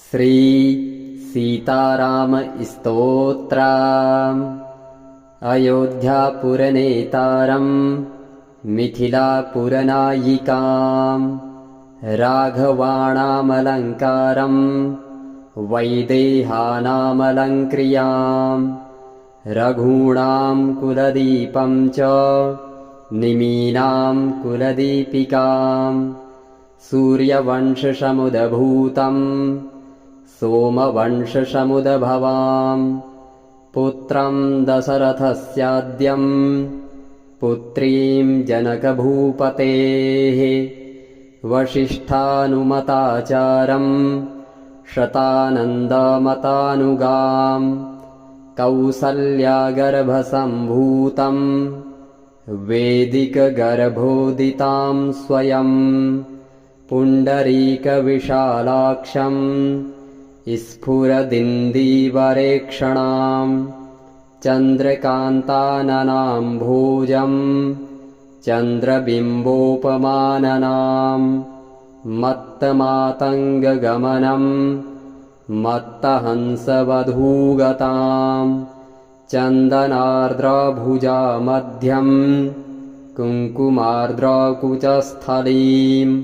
श्री सीताराम स्तोत्रम् अयोध्यापुरनेतारम् मिथिलापुरनायिकाम् राघवाणामलङ्कारम् वैदेहानामलङ्क्रियाम् रघूणाम् कुलदीपम् च निमीनाम् कुलदीपिकाम् सूर्यवंशसमुद्भूतम् सोमवंशसमुद्भवाम् पुत्रम् दशरथस्याद्यम् पुत्रीम् जनकभूपतेः वसिष्ठानुमताचारम् शतानन्दमतानुगाम् कौसल्यागर्भसम्भूतम् वेदिकगर्भोदिताम् स्वयम् पुण्डरीकविशालाक्षम् स्फुरदिन्दीवरेक्षणाम् चन्द्रकान्ताननाम्भोजम् चन्द्रबिम्बोपमाननाम् मत्तमातङ्गगमनम् मत्तहंसवधूगताम् चन्दनार्द्रभुजामध्यम् कुङ्कुमार्द्रकुचस्थलीम्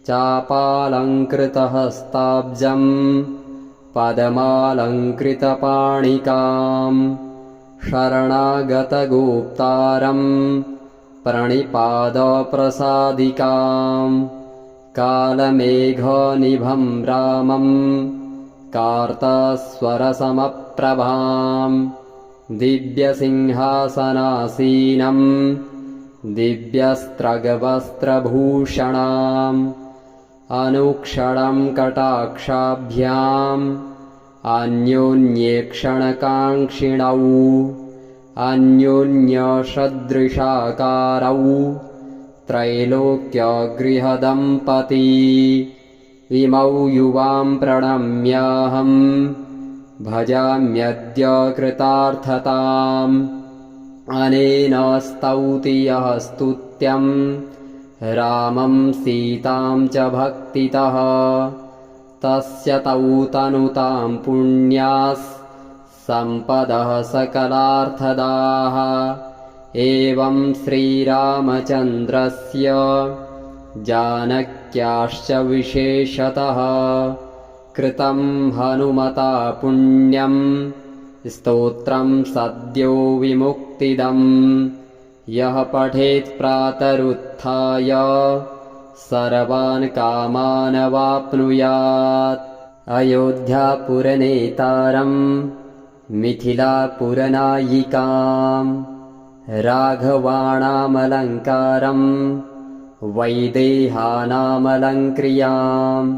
चापालङ्कृतहस्ताब्जम् पद्मालङ्कृतपाणिकाम् शरणागतगोप्तारम् प्रणिपादप्रसादिकाम् कालमेघनिभम् रामम् कार्तस्वरसमप्रभाम् दिव्यसिंहासनासीनम् दिव्यस्त्रगवस्त्रभूषणाम् अनुक्षणम् कटाक्षाभ्याम् अन्योन्येक्षणकाङ्क्षिणौ अन्योन्यसदृशाकारौ त्रैलोक्यगृहदम्पती इमौ युवाम् प्रणम्याहम् भजाम्यद्य कृतार्थताम् अनेन स्तौति यः स्तुत्यम् रामम् सीताम् च भक्तितः तस्य तौ तनुताम् पुण्याः सम्पदः सकलार्थदाः एवम् श्रीरामचन्द्रस्य जानक्याश्च विशेषतः कृतम् हनुमता पुण्यम् स्तोत्रम् सद्यो विमुक्तिदम् यः पठेत् प्रातरुत्थाय सर्वान् कामानवाप्नुयात् अयोध्यापुरनेतारम् मिथिलापुरनायिकाम् राघवाणामलङ्कारम् वैदेहानामलङ्क्रियाम्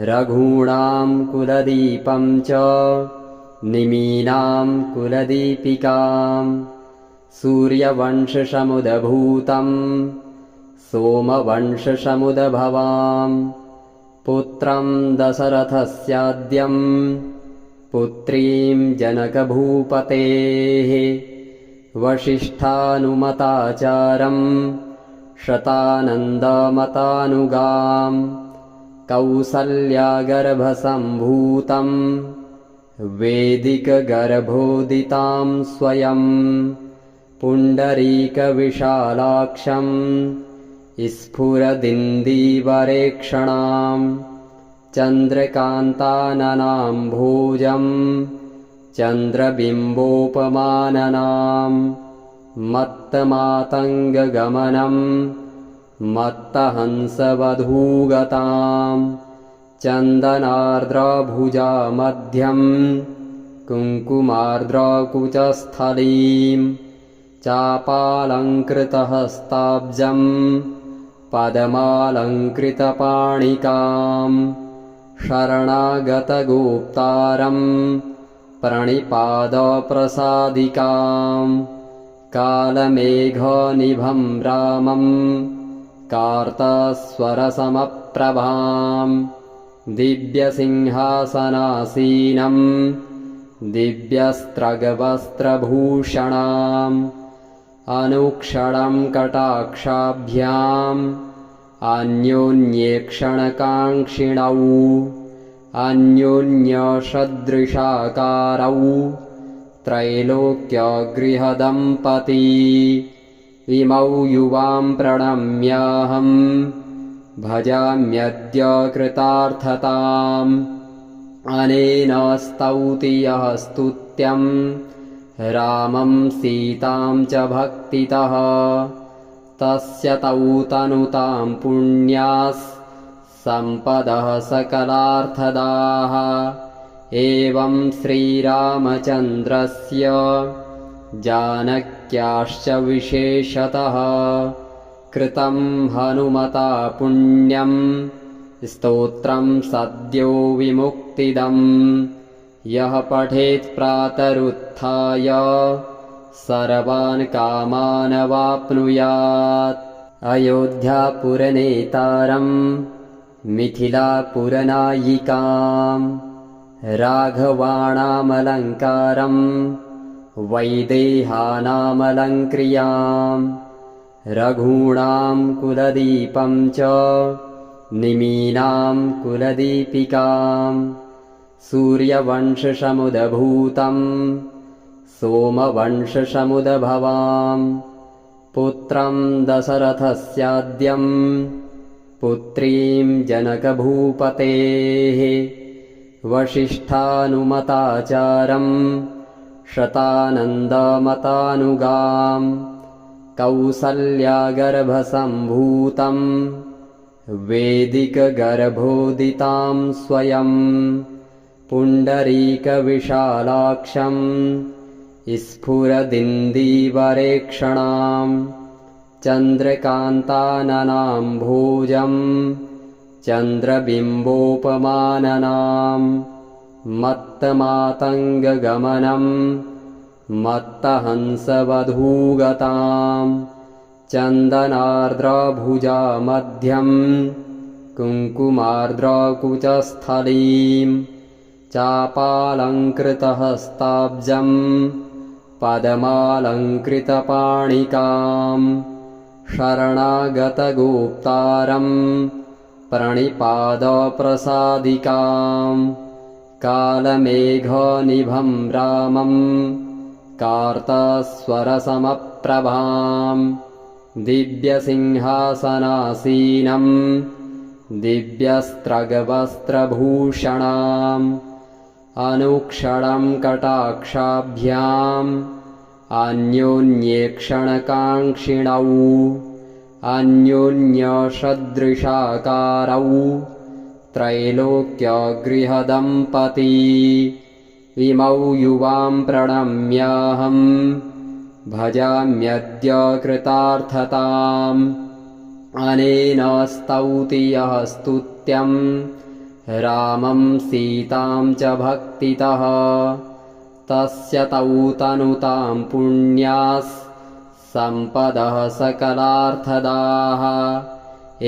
रघूणाम् कुलदीपम् च निमीनाम् कुलदीपिकाम् सूर्यवंशसमुद्भूतम् सोमवंशसमुद्भवाम् पुत्रम् दशरथस्याद्यम् पुत्रीम् जनकभूपतेः वसिष्ठानुमताचारम् शतानन्दमतानुगाम् कौसल्यागर्भसम्भूतम् वेदिकगर्भोदिताम् स्वयम् पुण्डरीकविशालाक्षम् स्फुरदिन्दीवरेक्षणाम् चन्द्रकान्ताननाम्भोजम् चन्द्रबिम्बोपमाननाम् मत्तमातङ्गगमनम् मत्तहंसवधूगताम् चन्दनार्द्रभुजामध्यम् कुङ्कुमार्द्रकुचस्थलीम् चापालङ्कृतहस्ताब्जम् पद्मालङ्कृतपाणिकाम् शरणागतगोप्तारम् प्रणिपादप्रसादिकाम् कालमेघनिभम् रामम् कार्तस्वरसमप्रभाम् दिव्यसिंहासनासीनम् दिव्यस्त्रगवस्त्रभूषणाम् अनुक्षणम् कटाक्षाभ्याम् अन्योन्येक्षणकाङ्क्षिणौ अन्योन्यसदृशाकारौ त्रैलोक्यगृहदम्पती इमौ युवां प्रणम्याहं भजाम्यद्य कृतार्थताम् अनेन स्तौति यः स्तुत्यं रामं सीतां च भक्तितः तस्य तौ तनुतां पुण्यास् सम्पदः सकलार्थदाः एवं श्रीरामचन्द्रस्य जानक्याश्च विशेषतः कृतं हनुमता पुण्यं स्तोत्रं सद्यो विमुक्तिदम् यः पठेत् प्रातरुत्थाय सर्वान् कामान् वाप्नुयात् अयोध्यापुरनेतारम् मिथिलापुरनायिकाम् राघवाणामलङ्कारम् वैदेहानामलङ्क्रियाम् रघूणां कुलदीपं च निमीनां कुलदीपिकाम् सूर्यवंशसमुद्भूतं सोमवंशसमुद्भवाम् पुत्रं दशरथस्याद्यं पुत्रीं जनकभूपतेः वसिष्ठानुमताचारं शतानन्दमतानुगाम् कौसल्यागर्भसम्भूतं वेदिकगर्भोदितां स्वयं पुण्डरीकविशालाक्षं स्फुरदिन्दीवरेक्षणां चन्द्रकान्ताननाम्भोजं चन्द्रबिम्बोपमाननां मत्तमातङ्गगमनं मत्तहंसवधूगतां चन्दनार्द्रभुजामध्यं कुङ्कुमार्द्रकुचस्थलीं चापालङ्कृतहस्ताब्जं पद्मालङ्कृतपाणिकां शरणागतगोप्तारं प्रणिपादप्रसादिकां कालमेघनिभं रामं कार्तस्वरसमप्रभां दिव्यसिंहासनासीनं दिव्यस्त्रगवस्त्रभूषणाम् अनुक्षणं कटाक्षाभ्याम् अन्योन्येक्षणकाङ्क्षिणौ अन्योन्यसदृशाकारौ त्रैलोक्यगृहदम्पती इमौ युवां प्रणम्याहं भजाम्यद्य कृतार्थताम् अनेन स्तौति यः स्तुत्यं रामं सीतां च भक्तितः तस्य तौ तनुतां पुण्यास् सम्पदः सकलार्थदाः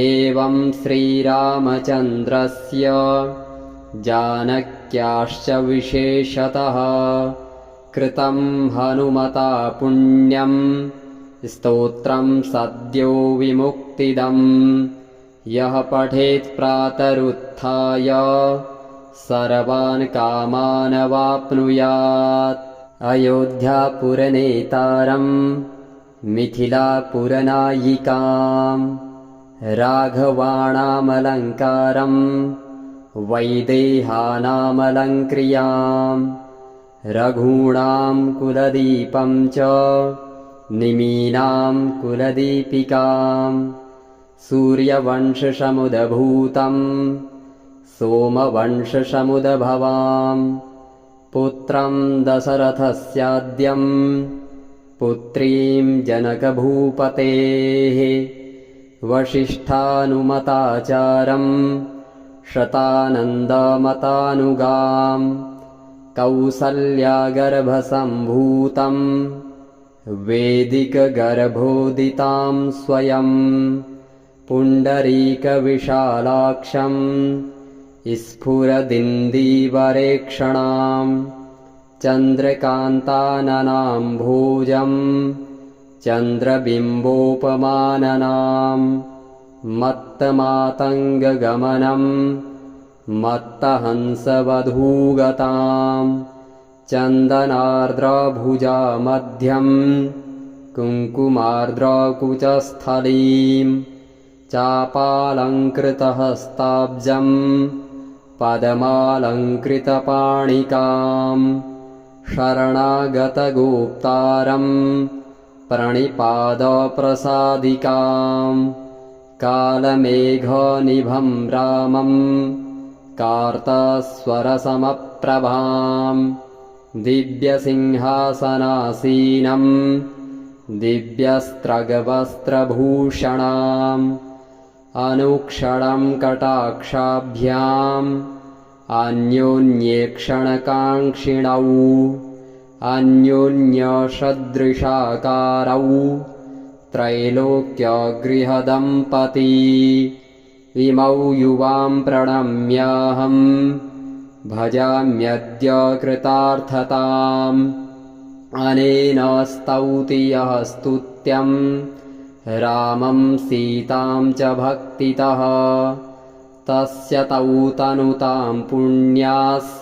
एवं श्रीरामचन्द्रस्य जानक्याश्च विशेषतः कृतं हनुमता पुण्यं स्तोत्रं सद्यो विमुक्तिदम् यः पठेत् प्रातरुत्थाय सर्वान् कामान् वाप्नुयात् अयोध्यापुरनेतारम् मिथिलापुरनायिकाम् राघवाणामलङ्कारम् वैदेहानामलङ्क्रियाम् रघूणां कुलदीपं च निमीनां कुलदीपिकाम् सूर्यवंशसमुद्भूतं सोमवंशसमुद्भवाम् पुत्रं दशरथस्याद्यं पुत्रीं जनकभूपतेः वसिष्ठानुमताचारं शतानन्दमतानुगाम् कौसल्यागर्भसम्भूतं वेदिकगर्भोदितां स्वयं पुण्डरीकविशालाक्षं स्फुरदिन्दीवरेक्षणां चन्द्रकान्ताननाम्भोजं चन्द्रबिम्बोपमाननां मत्तमातङ्गगमनं मत्तहंसवधूगताम् चन्दनार्द्रभुजामध्यम् कुङ्कुमार्द्रकुचस्थलीम् चापालङ्कृतहस्ताब्जम् पद्मालङ्कृतपाणिकाम् शरणागतगोप्तारम् प्रणिपादप्रसादिकाम् कालमेघनिभं रामम् कार्तस्वरसमप्रभाम् दिव्यसिंहासनासीनम् दिव्यस्त्रगवस्त्रभूषणाम् अनुक्षणं कटाक्षाभ्याम् अन्योन्येक्षणकाङ्क्षिणौ अन्योन्यसदृशाकारौ त्रैलोक्यगृहदम्पती इमौ युवां प्रणम्याहम् भजाम्यद्य कृतार्थताम् अनेन स्तौति यः स्तुत्यम् रामं सीतां च भक्तितः तस्य तौ तनुतां पुण्यास्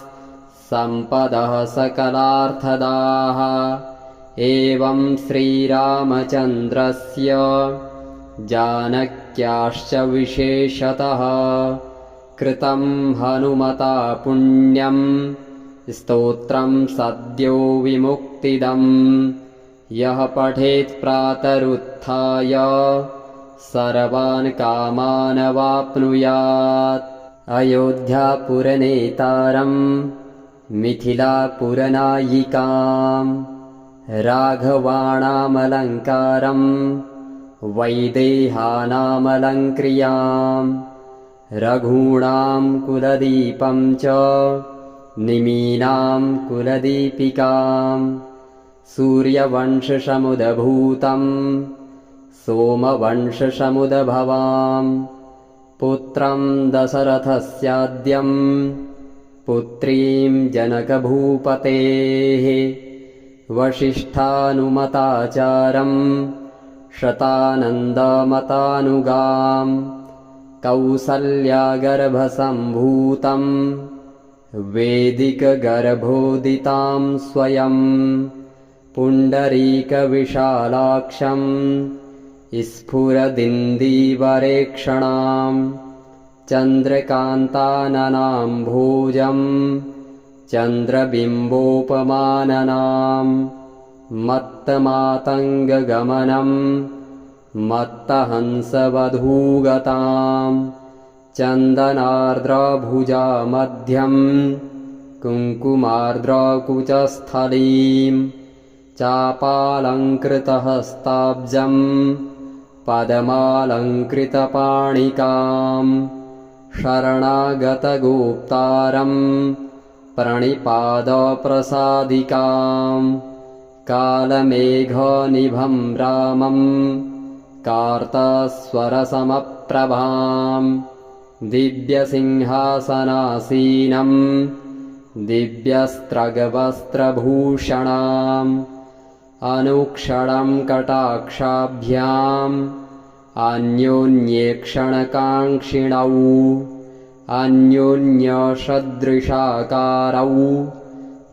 सम्पदः सकलार्थदाः एवं श्रीरामचन्द्रस्य जानक्याश्च विशेषतः कृतं हनुमता पुण्यं स्तोत्रं सद्यो विमुक्तिदम् यः पठेत् प्रातरुत्थाय सर्वान् कामानवाप्नुयात् अयोध्यापुरनेतारम् मिथिलापुरनायिकाम् राघवाणामलङ्कारम् वैदेहानामलङ्क्रियाम् रघूणां कुलदीपं च निमीनां कुलदीपिकाम् सूर्यवंशसमुद्भूतम् सोमवंशसमुद्भवाम् पुत्रं दशरथस्याद्यम् पुत्रीं जनकभूपतेः वसिष्ठानुमताचारम् शतानन्दमतानुगाम् कौसल्यागर्भसम्भूतम् वेदिकगर्भोदितां स्वयम् पुण्डरीकविशालाक्षम् स्फुरदिन्दीवरेक्षणाम् चन्द्रकान्ताननाम्भोजम् चन्द्रबिम्बोपमाननाम् मत्तमातङ्गगमनम् मत्तहंसवधूगताम् चन्दनार्द्रभुजामध्यम् कुङ्कुमार्द्रकुचस्थलीम् चापालङ्कृतहस्ताब्जम् पद्मालङ्कृतपाणिकाम् शरणागतगोप्तारम् प्रणिपादप्रसादिकाम् कालमेघनिभं रामम् कार्तस्वरसमप्रभाम् दिव्यसिंहासनासीनम् दिव्यस्त्रगवस्त्रभूषणाम् अनुक्षणं कटाक्षाभ्याम् अन्योन्येक्षणकाङ्क्षिणौ अन्योन्यसदृशाकारौ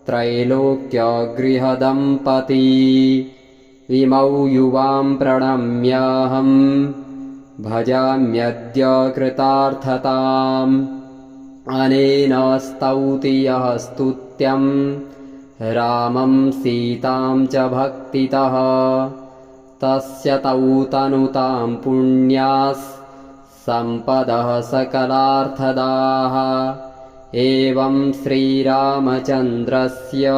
त्रैलोक्यगृहदम्पती इमौ युवां प्रणम्याहम् भजाम्यद्य कृतार्थताम् अनेन स्तौति यः स्तुत्यम् रामं सीतां च भक्तितः तस्य तौ तनुतां पुण्यास् सम्पदः सकलार्थदाः एवं श्रीरामचन्द्रस्य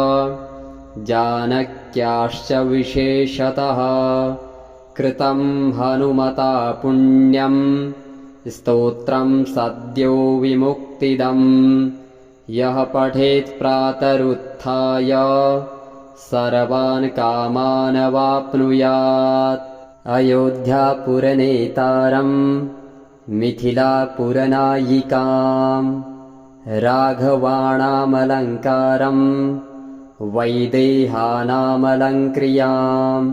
जानक्याश्च विशेषतः कृतं हनुमता पुण्यं स्तोत्रं सद्यो विमुक्तिदम् यः पठेत् प्रातरुत्थाय सर्वान् कामानवाप्नुयात् अयोध्यापुरनेतारम् मिथिलापुरनायिकाम् राघवाणामलङ्कारम् वैदेहानामलङ्क्रियाम्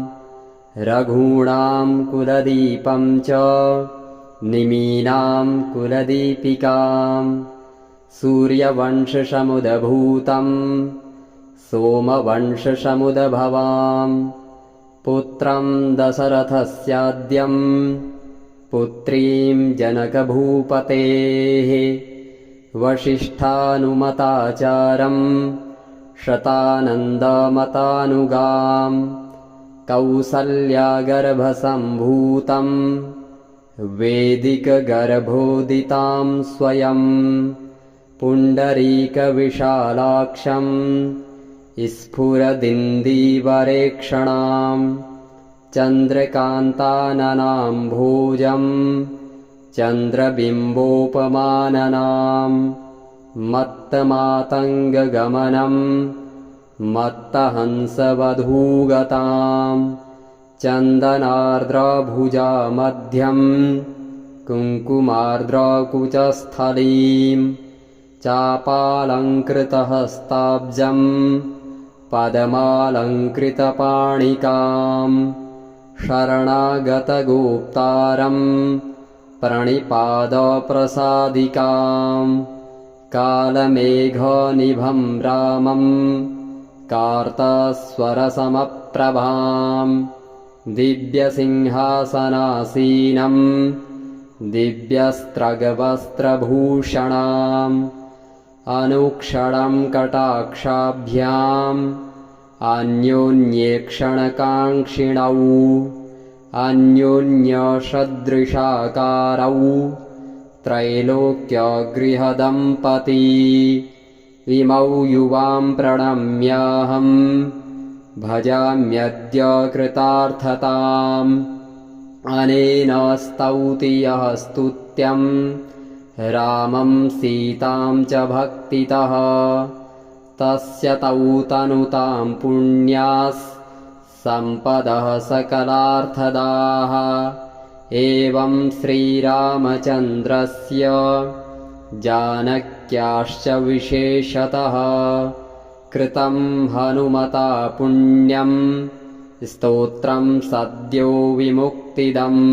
रघूणां कुलदीपं च निमीनां कुलदीपिकाम् सूर्यवंशसमुद्भूतं सोमवंशसमुद्भवां पुत्रं दशरथस्याद्यं पुत्रीं जनकभूपतेः वसिष्ठानुमताचारं शतानन्दमतानुगां कौसल्यागर्भसम्भूतं वेदिकगर्भोदितां स्वयं पुण्डरीकविशालाक्षं स्फुरदिन्दीवरेक्षणां चन्द्रकान्ताननाम्भोजं चन्द्रबिम्बोपमाननां मत्तमातङ्गगमनं मत्तहंसवधूगतां चन्दनार्द्रभुजामध्यं कुङ्कुमार्द्रकुचस्थलीं चापालङ्कृतहस्ताब्जं पदमालङ्कृतपाणिकां शरणागतगोप्तारं प्रणिपादप्रसादिकां कालमेघनिभं रामं कार्तस्वरसमप्रभां दिव्यसिंहासनासीनं दिव्यस्त्रगवस्त्रभूषणाम् अनुक्षणं कटाक्षाभ्याम् अन्योन्येक्षणकाङ्क्षिणौ अन्योन्यसदृशाकारौ त्रैलोक्यगृहदम्पती इमौ युवां प्रणम्याहं भजाम्यद्य कृतार्थताम् अनेन स्तौति यः स्तुत्यं रामं सीतां च भक्तितः तस्य तौ तनुतां पुण्यास् सम्पदः सकलार्थदाः एवं श्रीरामचन्द्रस्य जानक्याश्च विशेषतः कृतं हनुमता पुण्यं स्तोत्रं सद्यो विमुक्तिदम्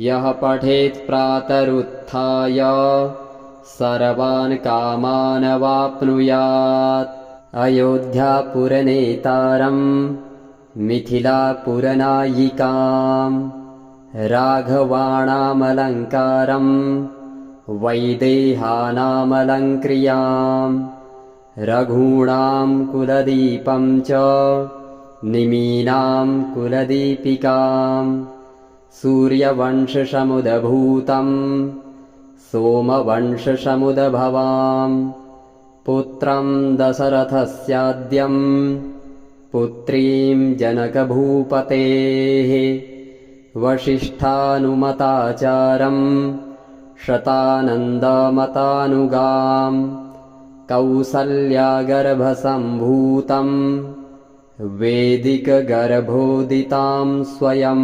यः पठेत् प्रातरुत्थाय सर्वान् कामान् वाप्नुयात्। अयोध्यापुरनेतारं मिथिलापुरनायिकां राघवाणामलङ्कारं वैदेहानामलङ्क्रियां रघूणां कुलदीपं च निमीनां कुलदीपिकां सूर्यवंशसमुद्भूतं सोमवंशसमुद्भवां पुत्रं दशरथस्याद्यं पुत्रीं जनकभूपतेः वसिष्ठानुमताचारं शतानन्दमतानुगां कौसल्यागर्भसम्भूतं वेदिकगर्भोदितां स्वयं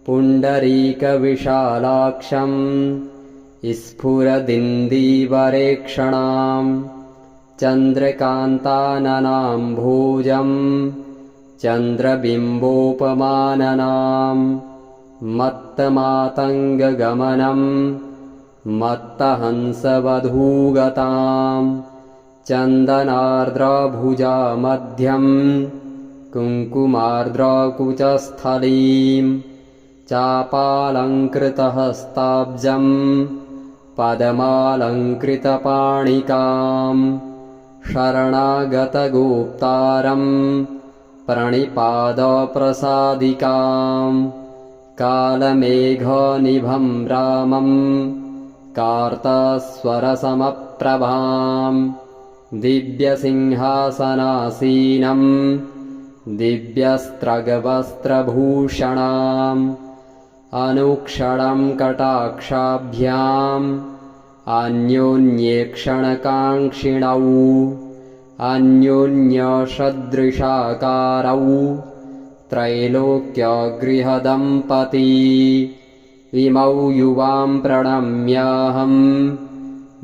पुण्डरीकविशालाक्षं स्फुरदिन्दीवरेक्षणां चन्द्रकान्ताननाम्भोजं चन्द्रबिम्बोपमाननां मत्तमातङ्गगमनं मत्तहंसवधूगतां चन्दनार्द्रभुजामध्यं कुङ्कुमार्द्रकुचस्थलीं चापालङ्कृतहस्ताब्जं पदमालङ्कृतपाणिकां शरणागतगोप्तारं प्रणिपादप्रसादिकां कालमेघनिभं रामं कार्तस्वरसमप्रभां दिव्यसिंहासनासीनं दिव्यस्त्रगवस्त्रभूषणाम् अनुक्षणं कटाक्षाभ्याम् अन्योन्येक्षणकाङ्क्षिणौ अन्योन्यसदृशाकारौ त्रैलोक्यगृहदम्पती इमौ युवां प्रणम्याहं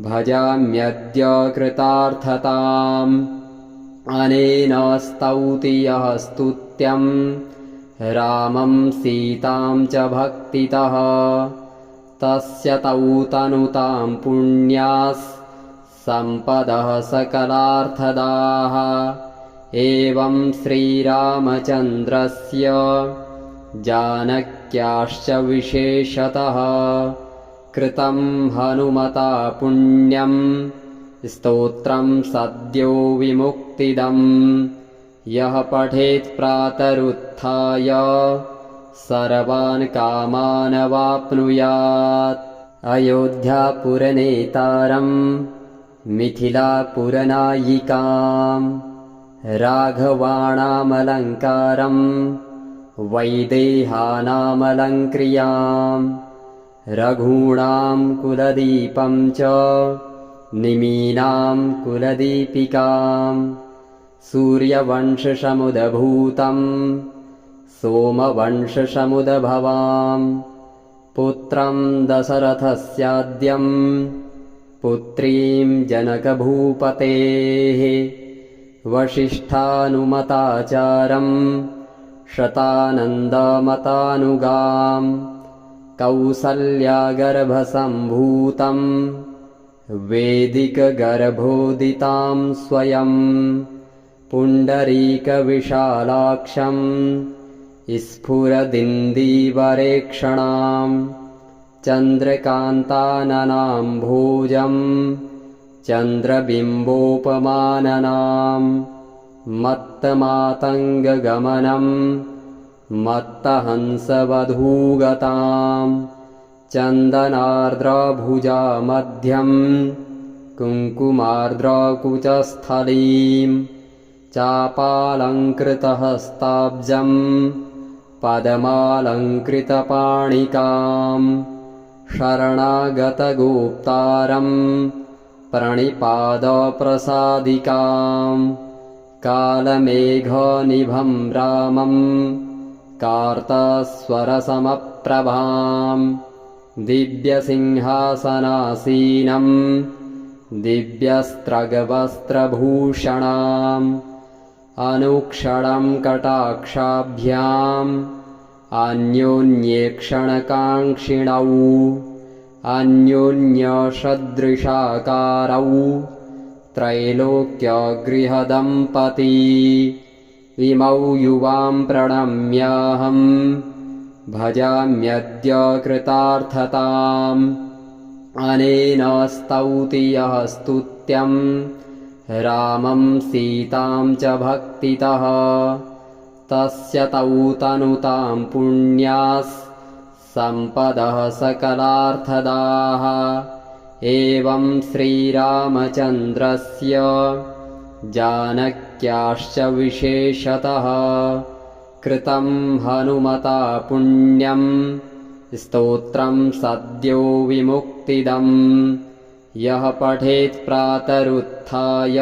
भजाम्यद्य कृतार्थताम् अनेन स्तौति यः स्तुत्यं रामं सीतां च भक्तितः तस्य तौ तनुतां पुण्यास् सम्पदः सकलार्थदाः। एवं श्रीरामचन्द्रस्य जानक्याश्च विशेषतः कृतं हनुमता पुण्यं स्तोत्रं सद्यो विमुक्तिदम्। यः पठेत् प्रातरुत्थाय सर्वान् कामान् वाप्नुयात्। अयोध्यापुरनेतारं मिथिलापुरनायिकां राघवाणामलङ्कारं वैदेहानामलङ्क्रियां रघूणां कुलदीपं च निमीनां कुलदीपिकां सूर्यवंशसमुद्भूतं सोमवंशसमुद्भवां पुत्रं दशरथस्याद्यं पुत्रीं जनकभूपतेः वसिष्ठानुमताचारं शतानन्दमतानुगां कौसल्यागर्भसम्भूतं वेदिकगर्भोदितां स्वयं पुण्डरीकविशालाक्षं स्फुरदिन्दीवरेक्षणां चन्द्रकान्ताननाम्भोजं चन्द्रबिम्बोपमाननां मत्तमातङ्गगमनं मत्तहंसवधूगतां चन्दनार्द्रभुजामध्यं कुङ्कुमार्द्रकुचस्थलीं चापालङ्कृतहस्ताब्जं पद्मालङ्कृतपाणिकां शरणागतगोप्तारं प्रणिपादप्रसादिकां कालमेघनिभं रामं कार्तस्वरसमप्रभां दिव्यसिंहासनासीनं दिव्यस्त्रगवस्त्रभूषणाम् अनुक्षणं कटाक्षाभ्याम् अन्योन्येक्षणकाङ्क्षिणौ अन्योन्यसदृशाकारौ त्रैलोक्यगृहदम्पती। इमौ युवां प्रणम्याहं भजाम्यद्य कृतार्थताम्। अनेन स्तौति यः स्तुत्यं रामं सीतां च भक्तितः तस्य तौ तनुतां पुण्यास् सम्पदः सकलार्थदाः। एवं श्रीरामचन्द्रस्य जानक्याश्च विशेषतः कृतं हनुमता पुण्यं स्तोत्रं सद्यो विमुक्तिदम्। यः पठेत् प्रातरुत्थाय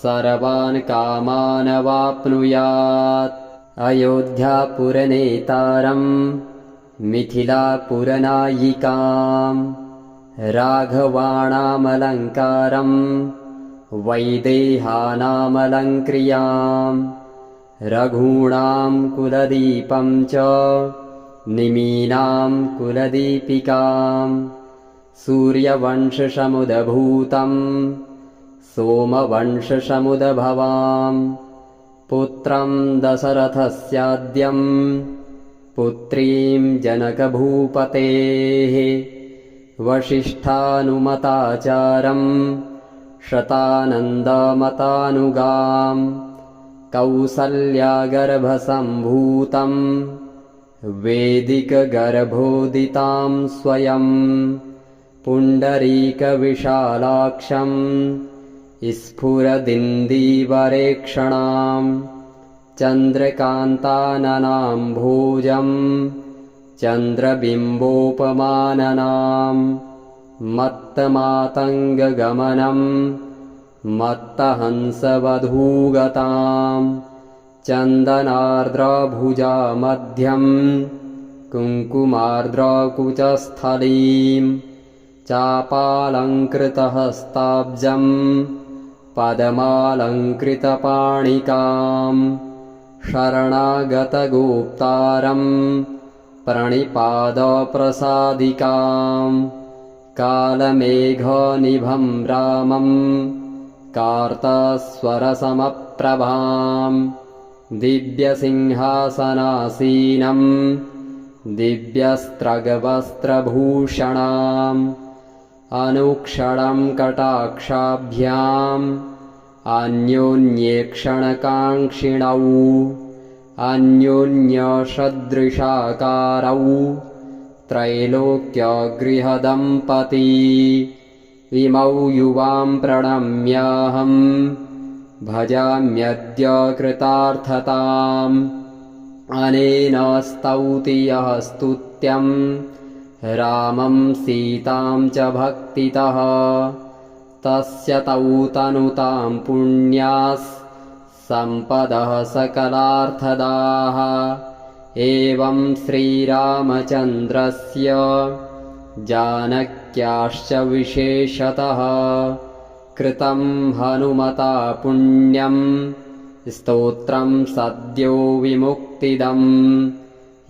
सर्वान् कामान् वाप्नुयात्। अयोध्यापुरनेतारं मिथिलापुरनायिकां राघवाणामलङ्कारं वैदेहानामलङ्क्रियां रघूणां कुलदीपं च निमीनां कुलदीपिकां सूर्यवंशसमुद्भूतं सोमवंशसमुद्भवां पुत्रं दशरथस्याद्यं पुत्रीं जनकभूपतेः वसिष्ठानुमताचारं शतानन्दमतानुगां कौसल्यागर्भसम्भूतं वेदिकगर्भोदितां स्वयं पुण्डरीकविशालाक्षं स्फुरदिन्दीवरेक्षणां चन्द्रकान्ताननाम्भोजं चन्द्रबिम्बोपमाननां मत्तमातङ्गगमनं मत्तहंसवधूगतां चन्दनार्द्रभुजामध्यं कुङ्कुमार्द्रकुचस्थलीं चापालङ्कृतहस्ताब्जं पद्मालङ्कृतपाणिकां शरणागतगोप्तारं प्रणिपादप्रसादिकां कालमेघनिभं रामं कार्तस्वरसमप्रभां दिव्यसिंहासनासीनं दिव्यस्त्रगवस्त्रभूषणाम् अनुक्षणं कटाक्षाभ्याम् अन्योन्येक्षणकाङ्क्षिणौ अन्योन्यसदृशाकारौ त्रैलोक्यगृहदम्पती इमौ युवां प्रणम्याहं भजाम्यद्य कृतार्थताम् अनेन स्तौति यः स्तुत्यं रामं सीतां च भक्तितः तस्य तौ तनुतां पुण्यास् सम्पदः सकलार्थदाः एवं श्रीरामचन्द्रस्य जानक्याश्च विशेषतः कृतं हनुमता पुण्यं स्तोत्रं सद्यो विमुक्तिदम्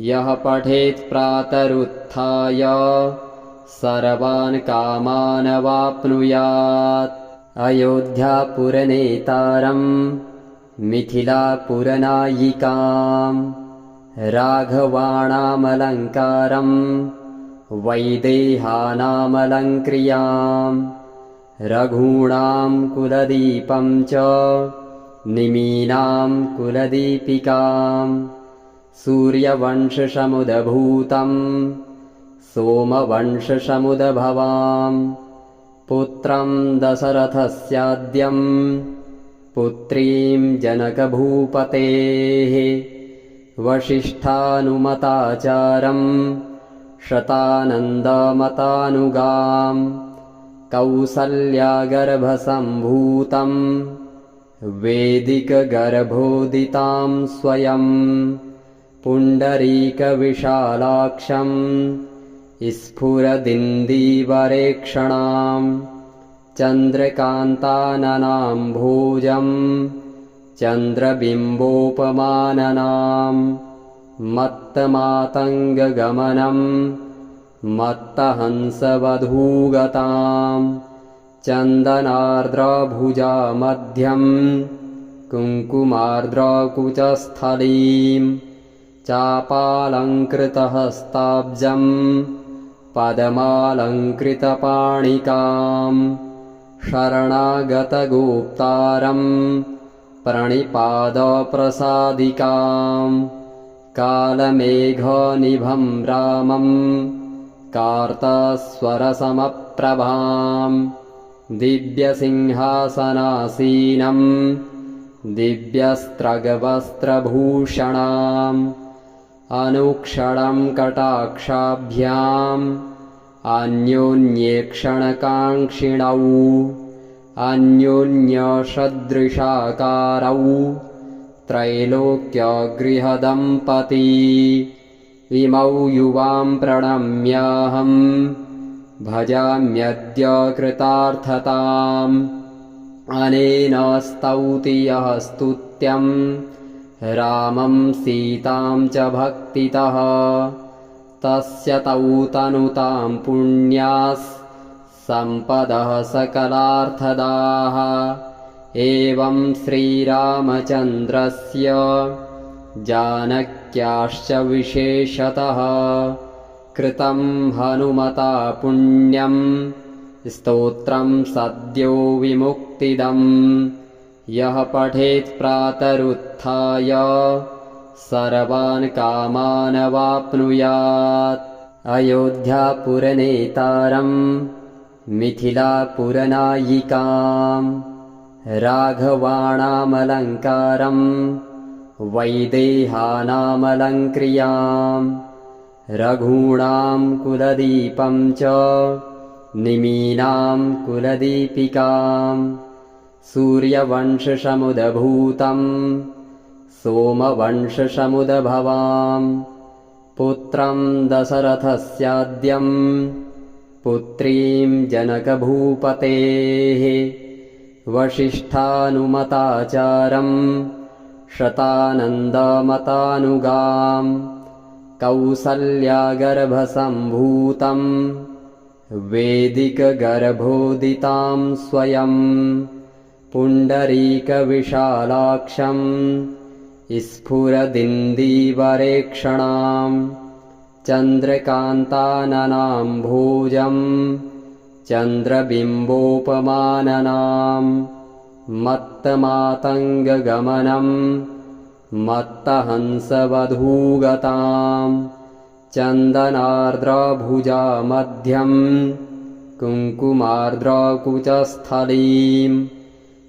यः पठेत् प्रातरुत्थाय सर्वान् कामान् वाप्नुयात्। अयोध्यापुरनेतारं मिथिलापुरनायिकां राघवाणामलङ्कारं वैदेहानामलङ्क्रियां रघूणां कुलदीपं च निमीनां कुलदीपिकां सूर्यवंशसमुद्भूतं सोमवंशसमुद्भवां पुत्रं दशरथस्याद्यं पुत्रीं जनकभूपतेः वसिष्ठानुमताचारं शतानन्दमतानुगां कौसल्यागर्भसम्भूतं वेदिकगर्भोदितां स्वयं पुण्डरीकविशालाक्षं स्फुरदिन्दीवरेक्षणां चन्द्रकान्ताननाम्भोजं चन्द्रबिम्बोपमाननां मत्तमातङ्गगमनं मत्तहंसवधूगतां चन्दनार्द्रभुजामध्यं कुङ्कुमार्द्रकुचस्थलीं चापालङ्कृतहस्ताब्जं पद्मालङ्कृतपाणिकां शरणागतगोप्तारं प्रणिपादप्रसादिकां कालमेघनिभं रामं कार्तस्वरसमप्रभां दिव्यसिंहासनासीनं दिव्यस्त्रगवस्त्रभूषणाम् अनुक्षणं कटाक्षाभ्याम् अन्योन्येक्षणकाङ्क्षिणौ अन्योन्यसदृशाकारौ त्रैलोक्यगृहदम्पती इमौ युवां प्रणम्याहं भजाम्यद्य कृतार्थताम् अनेन स्तौति यः स्तुत्यं रामं सीतां च भक्तितः तस्य तौ तनुतां पुण्यास् सम्पदः सकलार्थदाः एवं श्रीरामचन्द्रस्य जानक्याश्च विशेषतः कृतं हनुमता पुण्यं स्तोत्रं सद्यो विमुक्तिदम् यः पठेत् प्रातरुत्थाय सर्वान् कामान् वाप्नुयात्। अयोध्यापुरनेतारं मिथिलापुरनायिकां राघवाणामलङ्कारं वैदेहानामलङ्क्रियां रघूणां कुलदीपं च निमीनां कुलदीपिकां सूर्यवंशसमुद्भूतं सोमवंशसमुद्भवां पुत्रं दशरथस्याद्यं पुत्रीं जनकभूपतेः वसिष्ठानुमताचारं शतानन्दमतानुगां कौसल्यागर्भसम्भूतं वेदिकगर्भोदितां स्वयं पुण्डरीकविशालाक्षं स्फुरदिन्दीवरेक्षणां चन्द्रकान्ताननाम्भोजं चन्द्रबिम्बोपमाननां मत्तमातङ्गगमनं मत्तहंसवधूगतां चन्दनार्द्रभुजामध्यं कुङ्कुमार्द्रकुचस्थलीं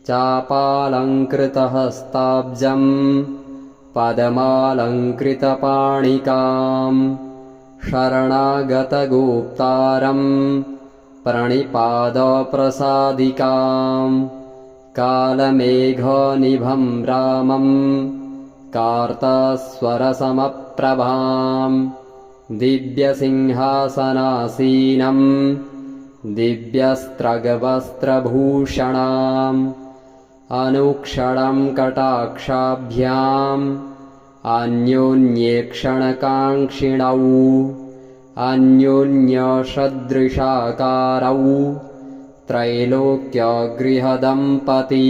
चापालङ्कृतहस्ताब्जं पदमालङ्कृतपाणिकां शरणागतगोप्तारं प्रणिपादप्रसादिकां कालमेघनिभं रामं कार्तस्वरसमप्रभां दिव्यसिंहासनासीनं दिव्यस्त्रगवस्त्रभूषणाम् अनुक्षणं कटाक्षाभ्याम् अन्योन्येक्षणकाङ्क्षिणौ अन्योन्यसदृशाकारौ त्रैलोक्यगृहदम्पती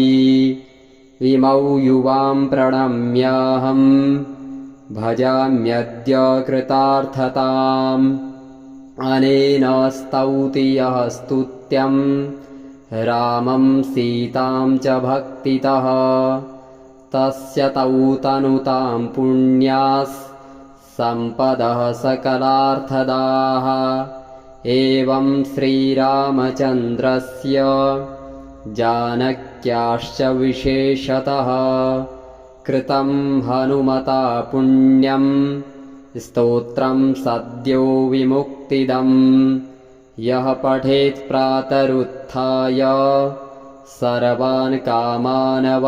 इमौ युवां प्रणम्याहं भजाम्यद्य कृतार्थताम् अनेन स्तौति यः स्तुत्यं रामं सीतां च भक्तितः तस्य तौ तनुतां पुण्यास् सम्पदः सकलार्थदाः एवं श्रीरामचन्द्रस्य जानक्याश्च विशेषतः कृतं हनुमता पुण्यं स्तोत्रं सद्यो विमुक्तिदम् यः पठेत् प्रातरुत्थाय सर्वान् कामानवाप्नुयात्।